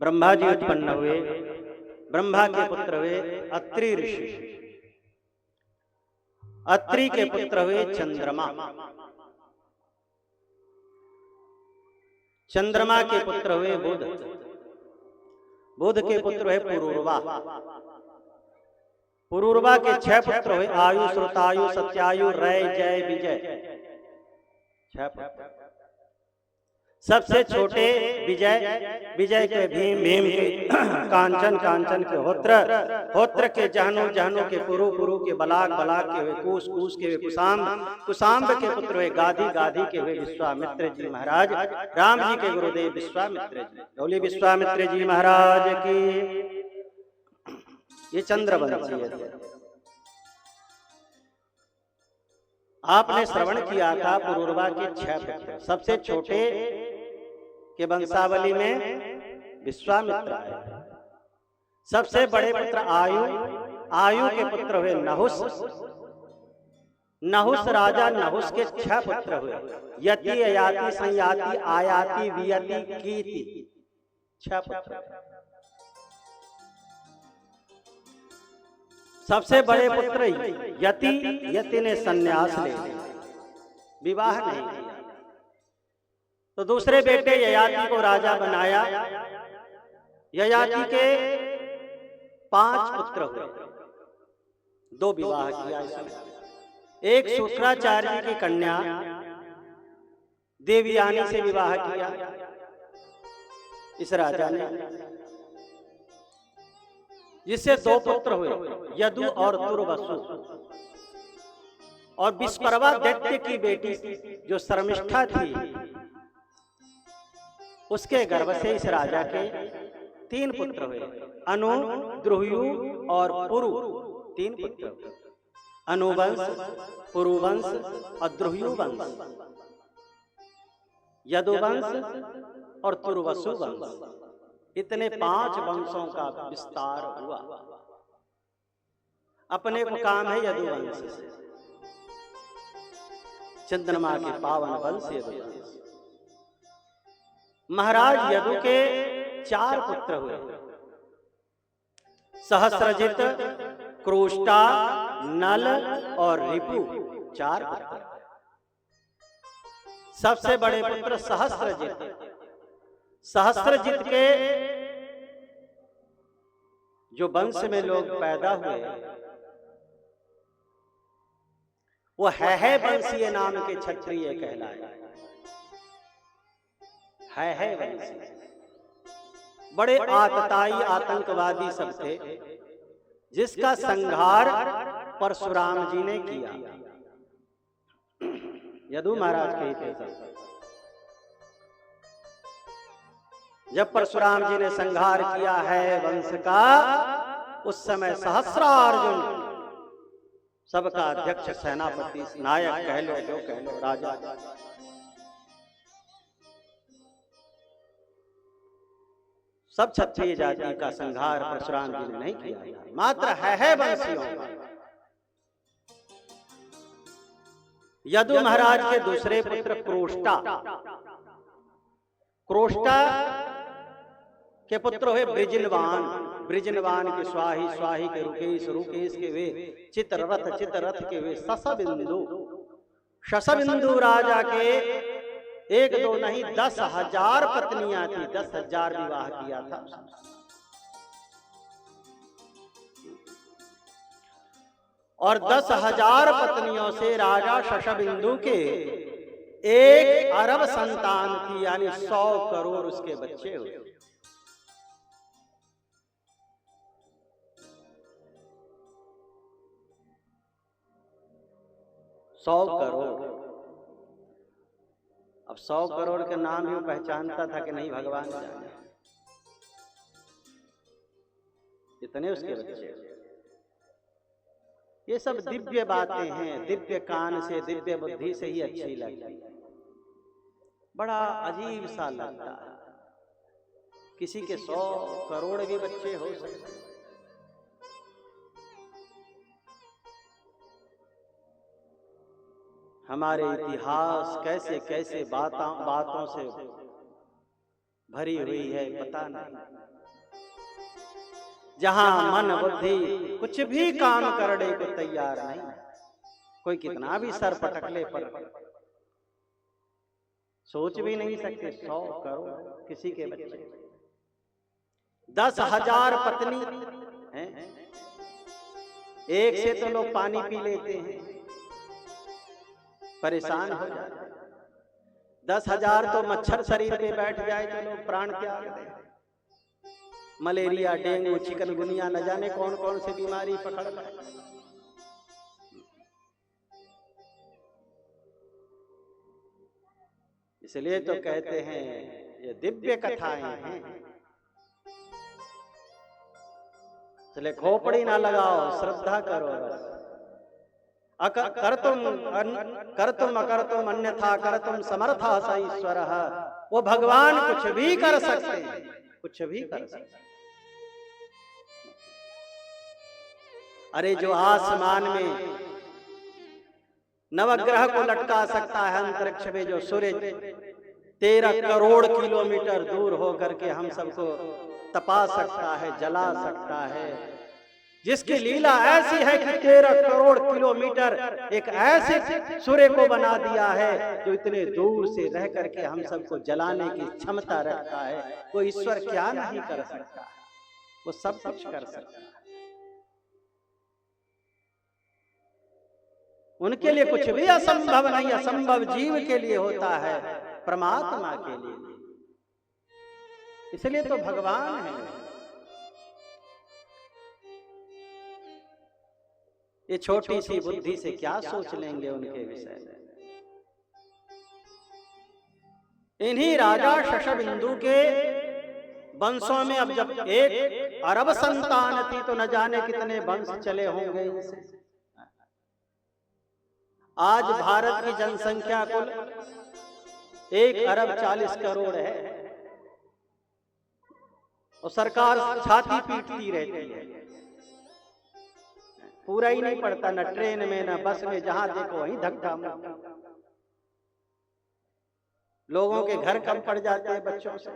ब्रह्मा जी उत्पन्न हुए। ब्रह्मा के पुत्र हुए अत्रि ऋषि। अत्रि के पुत्र हुए चंद्रमा। चंद्रमा के पुत्र हुए बुध। बुध के पुत्र हुए पुरूरवा। पुरूरवा के 6 पुत्र हुए आयु, श्रुतायु, सत्यायु, रय, जय, विजय। 6 पुत्र। सबसे छोटे विजय, विजय के भीम, भीम के कांचन, कांचन के होत्र, होत्र के जहनु, जहनु के पुरु, पुरु के बलाक, बलाक के हुए कूस, कूस के हुए कुशाम्ब, कुशाम्ब के पुत्र हुए गाधी, गाधी के हुए विश्वामित्र जी महाराज। राम जी के गुरुदेव विश्वामित्र जी। बोलिए विश्वामित्र जी महाराज की। ये चंद्रवंशी है। आपने श्रवण किया था पुरूरवा के 6 पुत्र। सबसे छोटे के वंशावली में विश्वामित्र है। सबसे बड़े पुत्र आयु, आयु के पुत्र हुए नहुस। नहुस राजा नहुस के 6 पुत्र हुए यति, अयाति, संयाति, आयाति, वियति, कीति। 6 पुत्र। सबसे बड़े पुत्र यति, यति ने सन्यास ले लिया, विवाह नहीं किया। तो दूसरे बेटे ययाति को राजा बनाया। ययाति के 5 पुत्र हुए, 2 विवाह किया इसने। एक शुक्राचार्य की कन्या देवयानी से विवाह किया इस राजा ने, जिससे 2 पुत्र हुए यदु और दुर्वसु। और विस्परवा दैत्य की बेटी जो शर्मिष्ठा थी, उसके गर्भ से इस राजा के 3 पुत्र हुए अनु, द्रुह्यु और पुरु। 3 पुत्र हुए, अनुवंश, पुरुवंश और द्रुह्यु वंश, यदुवंश और तुर्वसु वंश। इतने 5 वंशों का विस्तार हुआ। अपने को काम है यदुवंश से, चंद्रमा के पावन वंश यदुवंश। महाराज यदु के 4 पुत्र हुए सहस्रजित, क्रोष्टा, नल और रिपु। 4 पुत्र। सबसे बड़े पुत्र सहस्रजित। सहस्रजित के जो वंश में लोग पैदा हुए वो है वंशीय नाम के क्षत्रिय कहलाए। है वंशीय। बड़े आतताई आतंकवादी सब थे, जिसका संहार परशुराम जी ने किया। यदु महाराज के थे सब। जब परशुराम जी ने संहार किया है वंश का, उस समय सहस्रार्जुन, सबका अध्यक्ष, सेनापति, नायक कह लो, जो कह लो, राजा, सब क्षत्रिय जाति का संहार परशुराम जी ने नहीं किया, मात्र है वंशियों का। यदु महाराज के दूसरे पुत्र क्रोष्टा। क्रोष्टा के पुत्र हुए ब्रिजनवान। ब्रिजनवान के स्वाही, स्वाही के रुकेश, रुकेश के वे चित्ररथ, चित्ररथ के वे शशबिंदु। शशबिंदु राजा के 1 2 नहीं 10,000 पत्नियां थी। 10,000 विवाह किया था। और 10,000 पत्नियों से राजा शशबिंदु के 1 अरब संतान थी, यानी 100 करोड़ उसके बच्चे हुए। सौ करोड़। अब 100 करोड़ के नाम ही वो पहचानता था कि नहीं भगवान जाने। इतने उसके बच्चे। ये सब दिव्य बातें हैं, दिव्य कान से, दिव्य बुद्धि से ही अच्छी लगती है। बड़ा अजीब सा लगता है। किसी के 100 करोड़ भी बच्चे हो सकते। हमारे इतिहास कैसे कैसे बातों से भरी हुई है पता नहीं। जहां मन बुद्धि कुछ भी काम करने को तैयार नहीं, कोई कितना भी सर पटकले पर सोच भी नहीं सकते 100 करोड़ किसी के बच्चे, 10,000 पत्नी हैं, एक से तो लोग पानी पी लेते हैं, परेशान हो जाते हैं। 10,000 तो मच्छर शरीर पे बैठ जाए तो लोग प्राण त्याग दें। मलेरिया, डेंगू, चिकनगुनिया, न जाने कौन कौन सी बीमारी पकड़ लें। इसलिए तो कहते हैं ये दिव्य कथाएं हैं। इसलिए खोपड़ी ना लगाओ, श्रद्धा करो बस। करतुम अकर्तुम अन्यथा करतुम समर्था स ईश्वरः। वो भगवान कुछ भी कर सकते हैं, कुछ भी कर सकते हैं। अरे जो आसमान में नवग्रह को लटका सकता है, अंतरिक्ष में जो सूर्य 13 करोड़ किलोमीटर दूर होकर के हम सबको तपा सकता है, जला सकता है, जिसकी लीला ऐसी है कि 13 करोड़ किलोमीटर एक ऐसे सूर्य को बना दिया है जो इतने दूर से रह करके हम सबको जलाने की क्षमता रखता है। वो ईश्वर क्या नहीं कर सकता, वो सब कुछ कर सकता है। उनके लिए कुछ भी असंभव नहीं, असंभव जीव के लिए होता है, परमात्मा के लिए। इसलिए तो भगवान है। ये छोटी सी बुद्धि से क्या सोच लेंगे उनके विषय में। इन्हीं राजा शशबिंदु के वंशों में अब जब 1 अरब संतान थी तो न जाने कितने वंश चले होंगे इनसे। आज भारत की जनसंख्या कुल 1 अरब 40 करोड़ है और सरकार छाती पीटती रहती है, पूरा ही नहीं पड़ता, न ट्रेन में न बस में, जहां देखो वहीं धक्का मुक्का। लोगों के घर कम पड़ जाते हैं बच्चों से,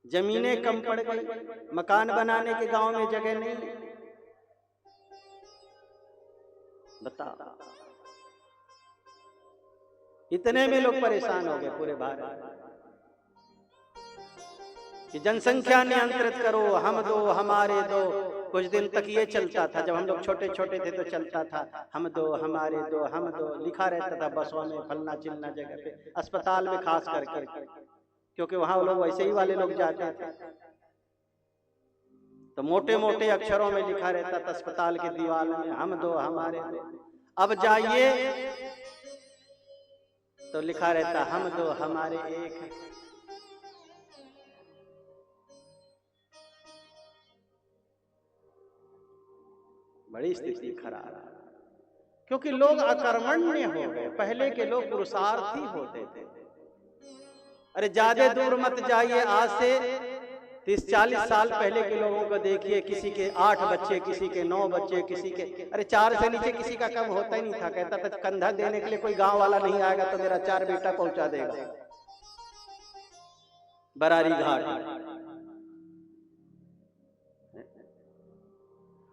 जमीनें कम पड़ गई, मकान बनाने के गांव में जगह नहीं। बताओ, इतने में लोग परेशान हो गए पूरे भारत कि जनसंख्या नियंत्रित करो, हम दो हमारे दो। कुछ दिन तक ये चलता था, जब हम लोग छोटे छोटे थे तो चलता था हम दो हमारे दो, हम दो लिखा रहता था बसों में, फलना चिलना जगह पे, अस्पताल में खास करके, क्योंकि वहां लोग वैसे ही वाले लोग जाते थे तो मोटे मोटे अक्षरों में लिखा रहता था अस्पताल की दीवार में, हम दो हमारे दो। अब जाइए तो लिखा रहता हम दो हमारे एक। बड़ी स्थिति खराब है, क्योंकि लोग अकर्मण्य हो गए। पहले के लोग पुरुषार्थी होते थे। अरे ज्यादा दूर मत जाइए, आज से 30-40 साल पहले के लोगों को देखिए, किसी के 8 बच्चे, किसी के 9 बच्चे, किसी के अरे 4 से नीचे किसी का कम होता ही नहीं था। कहता था कंधा देने के लिए कोई गांव वाला नहीं आएगा तो मेरा 4 बेटा पहुंचा देगा बरारी घाट।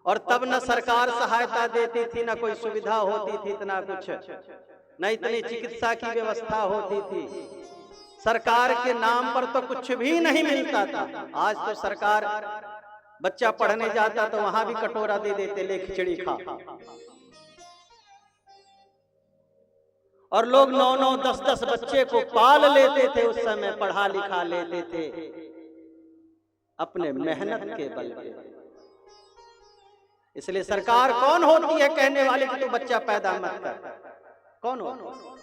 और तब न सरकार सहायता देती थी, न कोई सुविधा होती थी, इतना कुछ न इतनी चिकित्सा की व्यवस्था होती थी। सरकार के नाम पर तो कुछ भी नहीं मिलता था। आज तो सरकार, बच्चा पढ़ने जाता तो वहां भी कटोरा दे देते, ले खिचड़ी खा। और लोग 9-9, 10-10 बच्चे को पाल लेते थे, उस समय पढ़ा लिखा लेते थे अपने मेहनत के बल पे। इसलिए सरकार कौन होती है कहने वाले कि तू बच्चा पैदा मत कर? कौन होता?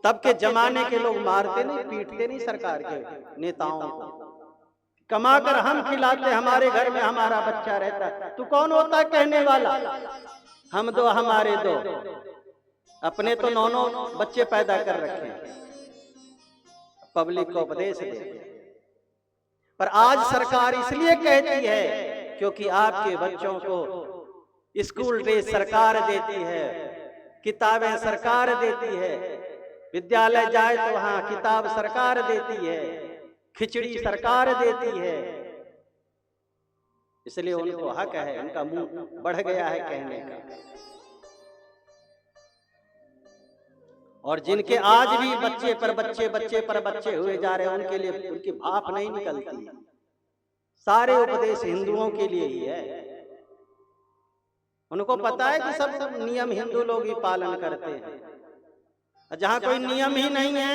तब के जमाने के लोग मारते नहीं, पीटते नहीं सरकार के नेताओं को। कमाकर हम खिलाते, हमारे घर में हमारा बच्चा रहता। तू कौन होता है कहने वाला? हम दो हमारे दो। अपने तो 9-9 बच्चे पैदा कर रखे, पब्लिक को उपदेश दे। पर आज सरकार इसलिए कहती है क्योंकि आपके बच्चों को स्कूल ड्रेस सरकार देती है, किताबें सरकार देती है, विद्यालय जाए तो वहां किताब सरकार देती है, खिचड़ी सरकार देती है, इसलिए उनको हक है, उनका मुंह बढ़ गया है कहने का। और जिनके आज भी बच्चे पर बच्चे हुए जा रहे हैं, उनके लिए उनकी भाप नहीं निकलती। सारे उपदेश हिंदुओं के लिए ही है। उनको पता है कि सब नियम हिंदू लोग ही पालन करते हैं। जहां कोई नियम ही नहीं है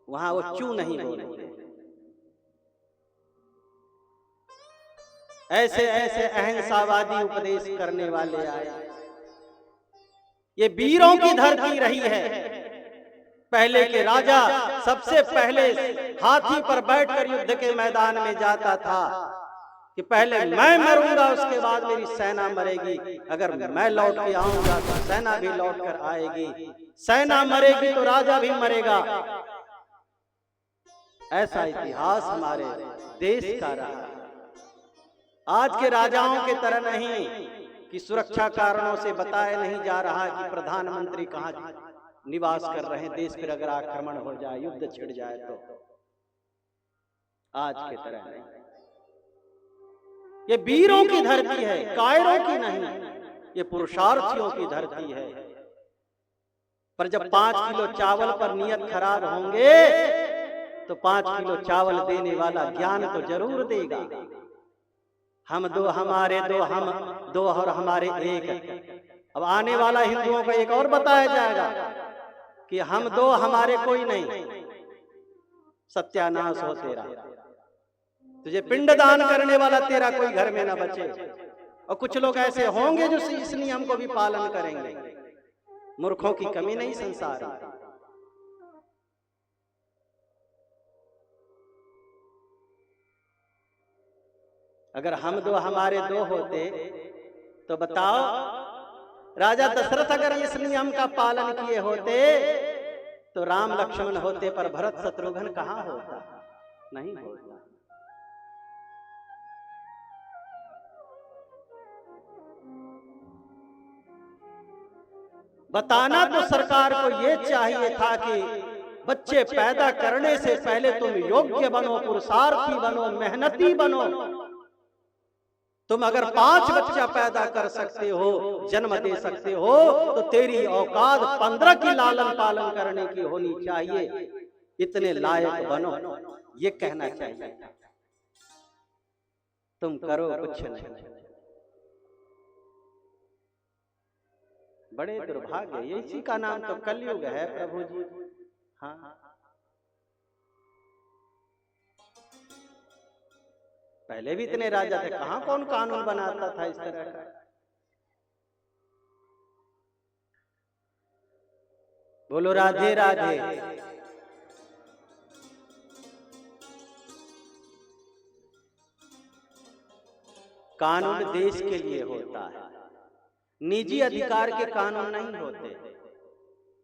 वहां वो चू नहीं बोलते। ऐसे ऐसे अहिंसावादी उपदेश करने वाले आए। ये वीरों की धरती रही है। पहले के राजा सबसे पहले हाथी पर बैठकर युद्ध के मैदान में जाता था कि पहले मैं मरूंगा, उसके बाद मेरी सेना मरेगी। अगर मैं लौट के आऊंगा तो सेना भी लौट कर आएगी, सेना मरेगी तो राजा भी मरेगा। ऐसा इतिहास हमारे देश का रहा। आज के राजाओं के तरह नहीं कि सुरक्षा कारणों से बताया नहीं जा रहा कि प्रधानमंत्री कहाँ निवास कर रहे हैं, देश पर अगर आक्रमण हो जाए, युद्ध छिड़ जाए तो। आज के तरह नहीं। ये वीरों की धरती है, कायरों की नहीं। ये पुरुषार्थियों की धरती है। पर जब 5 किलो चावल पर नियत खराब होंगे तो 5 किलो चावल देने वाला ज्ञान तो जरूर देगा। हम दो हमारे दो, हम दो और हमारे एक। अब आने वाला हिंदुओं को एक और बताया जाएगा कि हम दो हमारे कोई नहीं, सत्यानाश हो तेरा। तुझे पिंडदान करने वाला तेरा कोई घर में ना बचे। और कुछ लोग ऐसे होंगे जो इस नियम को भी पालन करेंगे। मूर्खों की कमी नहीं संसार में। अगर हम दो हमारे दो होते तो बताओ, राजा दशरथ अगर इस नियम का पालन किए होते तो राम लक्ष्मण होते, पर भरत शत्रुघ्न कहां होता? नहीं होता। बताना तो सरकार को ये चाहिए था कि बच्चे पैदा करने से पहले तुम योग्य बनो, पुरुषार्थी बनो, मेहनती बनो। तुम अगर 5 बच्चा पैदा कर सकते हो, जन्म दे सकते हो, तो तेरी औकात 15 की लालन पालन करने की होनी चाहिए। इतने लायक बनो, ये कहना चाहिए। तुम करो कुछ नहीं। बड़े दुर्भाग्य, इसी का नाम तो कलयुग है प्रभु जी। हाँ, पहले भी इतने राजा थे, कहां कौन कानून बनाता था इस तरह का? बोलो राधे राधे। कानून देश के लिए होता है, निजी अधिकार के कानून नहीं होते।